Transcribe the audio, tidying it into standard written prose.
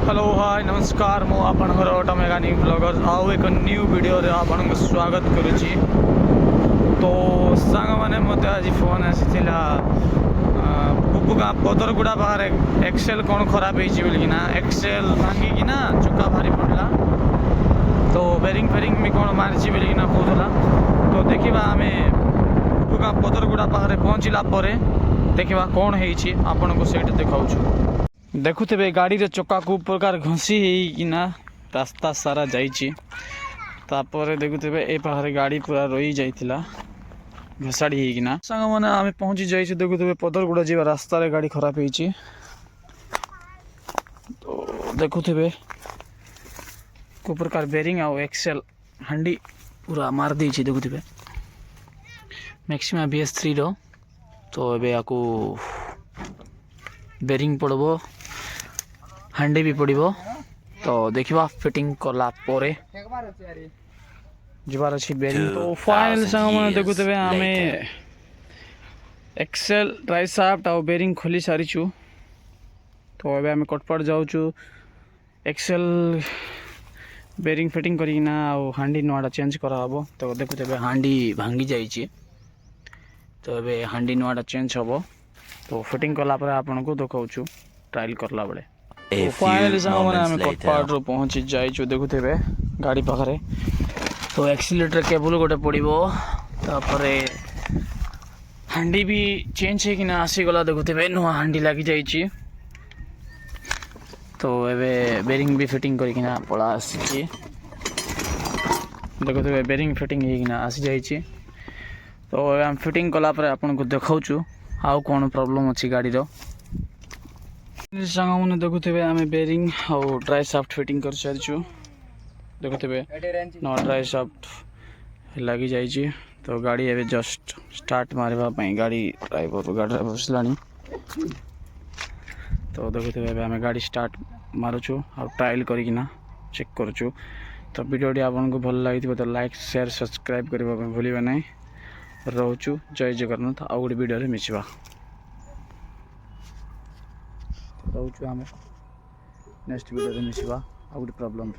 Hello hi नमस्कार मु आपणकर ऑटो मेकानिक ब्लॉगर आउ एक न्यू वीडियो रे आपन स्वागत करुची। तो सांग माने मते आज फोन आसीथिला पुपुका पदरगुड़ा बाहर एक्सेल कौन खराब होईची बोलिकिना एक्सेल भांगिकिना चुका भारी पड़ला। तो बेरिंग फेरिंग भी कौन मारिची बोलिकिना कहला। तो देखिबा आमे पुपुका पदरगुड़ा बाहर पहुँचला परे देखिबा कौन होईची आपन को सेट देखाउछु। देखुथे गाड़ी रे चक्का को प्रकार घसी होना रास्ता सारा जाइए। तापर देखुथे ए पाखे गाड़ी पूरा रही जाइथिला घसाड़ी होना सांग मैंने आम पहुँची जाइए। देखुथे पदरगुड़ा जी रास्ता रे गाड़ी खराब होइछि। तो देखुथे को प्रकार बेरिंग आउ एक्सेल हांडी पूरा मार देछि। देखुथे मैक्सिमा BS3 रो। तो एबे आकु बेरिंग पड़बो हांडी भी पड़ो। तो देखा फिटिंग कला परे जबार अच्छी बेरिंग। तो फाइनल संग मैंने देखुथे आम एक्सेल ड्राई शाफ्ट आ बेरिंग खोली सारीचु। तो एबे आम कटपाट जाऊँ एक्सेल बेरिंग फिटिंग करना हांडी नुआटा चेंज कराब। तो देखुथे हांडी भांगी जाइए। तो एबे हांडी नुआटा चेंज हम। तो फिटिंग कला पर आपन को देखाऊँ ट्रायल करला बेले। तो फाइनली सांग मैंने आम कटपाट पहुँची जाइए। देखुथे गाड़ी पाखे तो एक्सीलेटर केबल गोटे पड़ो। तापर हांडी भी चेंज होना आसीगला। देखुथे नुआ हांडी लगी जाइए। तो एबे बेरिंग भी फिटिंग करना पड़ा आसी। देखुथे बेरिंग फिटिंग होना आसी जाइए। तो आम फिटिंग कला पर आपन को देखाऊँ आउ कौन प्रॉब्लम अच्छी गाड़ी रो। सांग मैंने देखुथे आम बेरिंग और ड्राई शाफ्ट फिटिंग कर सारी। देखुथे न ड्राई शाफ्ट लगी जाइए। तो गाड़ी एवं जस्ट स्टार्ट मारवाई गाड़ी ड्राइवर बसला। तो देखुथे आम गाड़ी स्टार्ट मारुचु आ ट्रायल करना चेक करुचु। तो वीडियो आपको भल लगी तो लाइक शेयर सब्सक्राइब करने भूलिए ना। रोचु जय जगन्नाथ आउ गोटे वीडियो मिसवा रोचु आम नेक्स्ट वीडियो मिसवा आउ गोटे प्रॉब्लम।